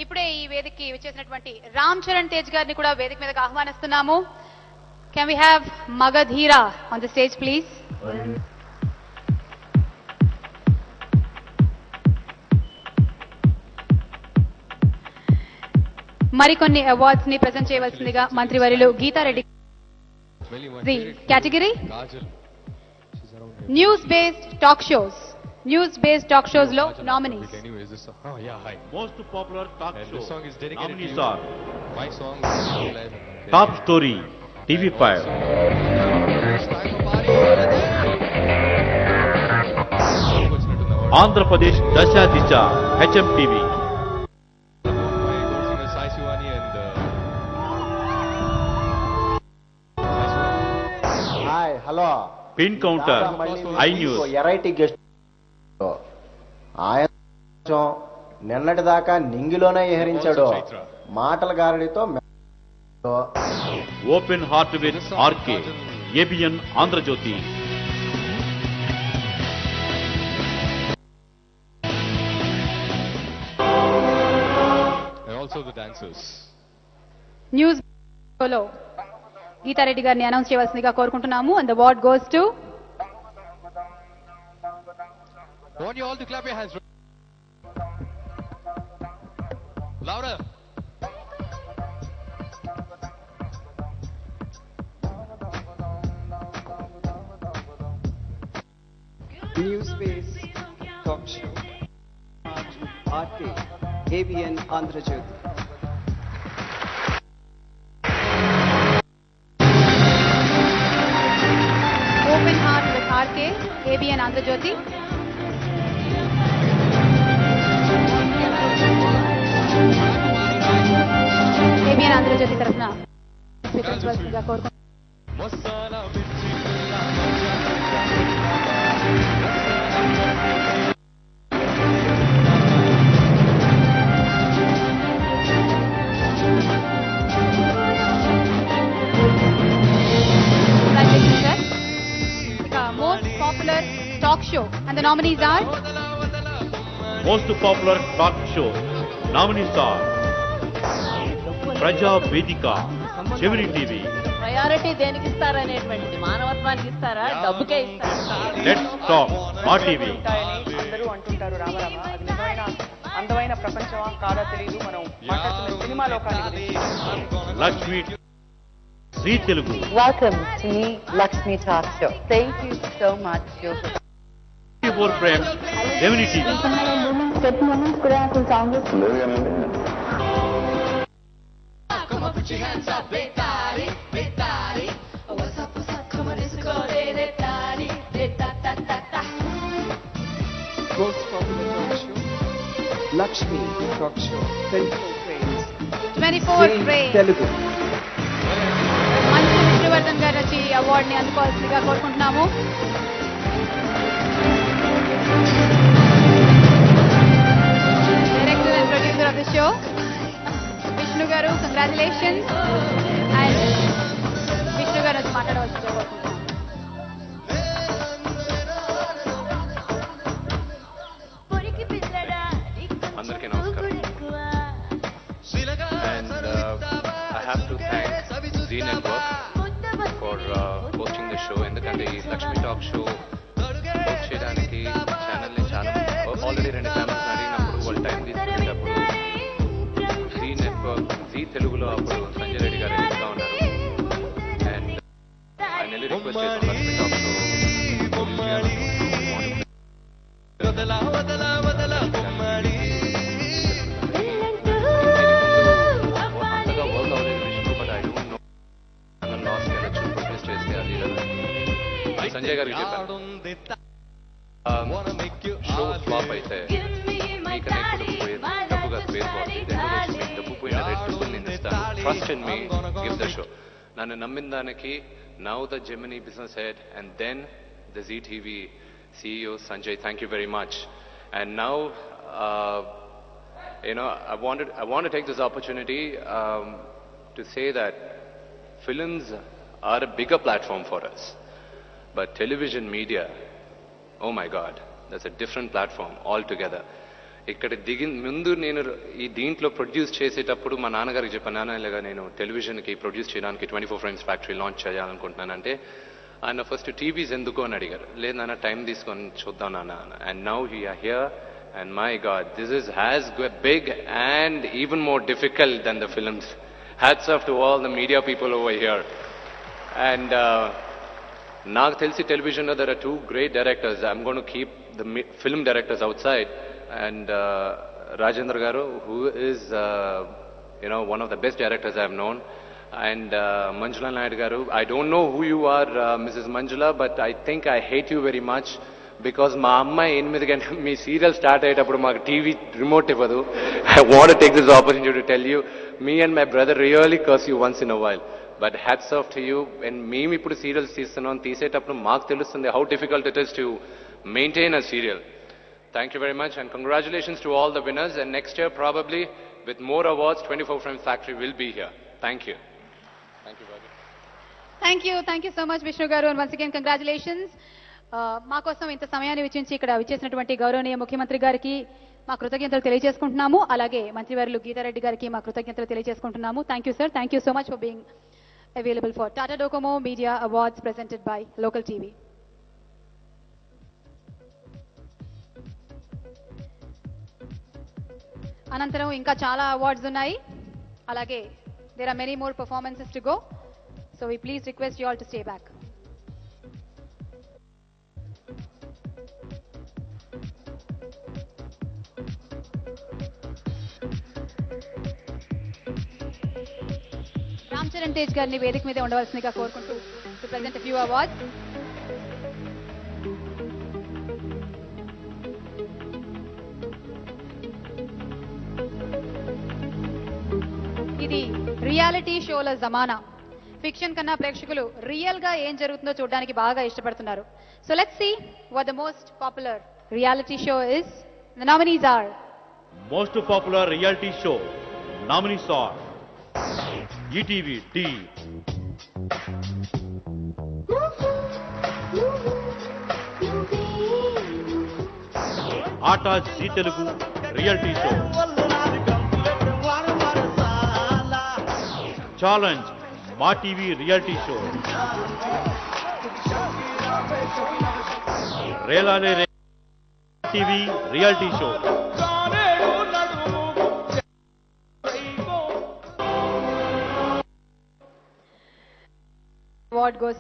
ఇప్పుడే ఈ వేదికకి వచ్చేసినటువంటి రామ్ చరణ్ తేజ్ గారిని కూడా వేదిక మీదకి ఆహ్వానిస్తున్నాము. Can we have Magadheera on the stage please. మరికొన్ని అవార్డ్స్ ని ప్రెజెంట్ చేయవలసిందిగా మంత్రివర్యులు Geeta Reddy. The category news based talk shows. News based talk shows లో nominees. Most popular talk show nominees are top story TV5, Andhra Pradesh Dasha Disha HMTV, hello pin counter, iNews. ఎరైటీ guest ఆయన నిన్నటి దాకా నింగిలోనే విహరించాడు. మాటల గారడితో open heart with RK, ABN Andhra Jyothi. News లో గీతారెడ్డి గారిని అనౌన్స్ చేయవలసిందిగా కోరుకుంటున్నాము. And the award goes to want you all to clap your hands louder. News based talk show RK, ABN Andhrajyothi. Open heart with RK, ABN Andhrajyothi. ABN Andhrajyothi తరఫున స్వీకరించవలసిందిగా కోరుకుంటున్నాను. Most popular talk show and the nominees are Most popular talk show nominees are ప్రజా వేదిక, Gemini TV. Priority దేనికి ఇస్తారనేటువంటిది మానవత్వానికి ఇస్తారా, డబ్బుకే ఇస్తారా? Let's talk RTV. అందరూ అంటుంటారు రామరామ, అది నిజమైన అందమైన ప్రపంచమా కాదా తెలియదు. మనం మాట్లాడుతున్న సినిమా లోకాన్ని గురించి. Lakshmi Zee Telugu. Welcome to me, Lakshmi Talk Show. Thank you so much. Frame, Gemini TV. Most popular talk show Lakshmi Talk Show, 24 frames. 24 frames. Telugu. మంచి విష్ణువర్ధన్ గారు వచ్చి అవార్డుని అందుకోవాల్సిందిగా కోరుకుంటున్నాము. Director and producer of the show Vishnu గారు, congratulations. And Vishnu గారు వచ్చి మాట్లాడవలసిందిగా కోరుకుంటున్నాము. అందరికీ నమస్కారం. And I have to thank Zee Network for hosting the show. ఎందుకంటే ఈ లక్ష్మీ టాక్ షో హోస్ట్ చేయడానికి ఛానల్ని చాలా ఆల్రెడీ 2 ఛానల్స్ అడిగినప్పుడు వాళ్ళు టైం తీసుకునేటప్పుడు జీ నెట్వర్క్, జీ తెలుగులో అప్పుడు సంజయ్ రెడ్డి గారు ఎదుగుతా ఉన్నారు. అండ్ ఆయన వెళ్ళి రిక్వెస్ట్ చేసిన లక్ష్మీ టాక్ షో సంజయ్ గారికి చెప్పాను, షో ఫ్లాప్ అయితే మీకనే ఇప్పుడు డబ్బుగా స్పేస్ బాగుంది, డబ్బు పోయిన రెట్టు నేను ఇస్తాను, trust in me, give the show. నన్ను నమ్మిన దానికి now the Gemini business head and then the Zee TV CEO Sanjay, thank you very much. And now I want to take this opportunity to say that films are a bigger platform for us. But television media, oh my God, that's a different platform altogether. ఇక్కడ ముందు నేను ఈ దీంట్లో produce చేసేటప్పుడు మా నాన్నగారికి చెప్పాను, నాన్న ఇలాగా నేను టెలివిజన్కి ప్రొడ్యూస్ చేయడానికి 24 Frames ఫ్యాక్టరీ లాంచ్ చేయాలనుకుంటున్నానంటే ఆయన ఫస్ట్ టీవీస్ ఎందుకు అని అడిగారు. లేదు నాన్న టైం తీసుకొని చూద్దాం నాన్న. And now he are here and my god this is has big and even more difficult then the films. Hats off to all the media people over here. And నాకు తెలిసి టెలివిజన్లో there are 2 great directors. I'm going to keep the film directors outside. And Rajendra Garu, who is one of the best directors I have known, and Manjula Nayudu Garu. I don't know who you are, Mrs. Manjula, but I think I hate you very much because మా అమ్మాయి 8 గంటలకు మీ serial start అయ్యేటప్పుడు మాకు TV remote ఇవ్వదు. I want to take this opportunity to tell you, me and my brother really curse you once in a while. But hats off to you. And మేము ఇప్పుడు serials తీసేటప్పుడు మాకు తెలుస్తుంది how difficult it is to maintain a serial. Thank you very much and congratulations to all the winners, and next year probably with more awards 24 Frames Factory will be here. Thank you. Thank you, Bobby. Thank you so much Vishnu garu, and once again congratulations. మా కోసం ఇంత సమయాన్ని వెచ్చించి ఇక్కడ విచ్చేసినటువంటి గౌరవనీయ ముఖ్యమంత్రి గారికి మా కృతజ్ఞతలు తెలియజేసుకుంటున్నాము. అలాగే మంత్రివర్యులు గీతారెడ్డి గారికి మా కృతజ్ఞతలు తెలియజేసుకుంటున్నాము. Thank you sir. Thank you so much for being available for Tata Docomo Media Awards presented by Local TV. అనంతరం ఇంకా చాలా అవార్డ్స్ ఉన్నాయి. అలాగే there are many more performances to go, so we please request you all to stay back. Ram Charan Tej గారిని వేదిక మీద ఉండవలసిందిగా కోరుకుంటూ to present a few awards. ఇది రియాలిటీ షోల జమానా. ఫిక్షన్ కన్నా ప్రేక్షకులు రియల్ గా ఏం జరుగుతుందో చూడడానికి బాగా ఇష్టపడుతున్నారు. So let's see what the most popular reality show is. The nominees are Most popular reality show. Nominees are ETV D, Aata Zee Telugu reality show, Challenge Ma TV reality show, Relale TV reality show, award goes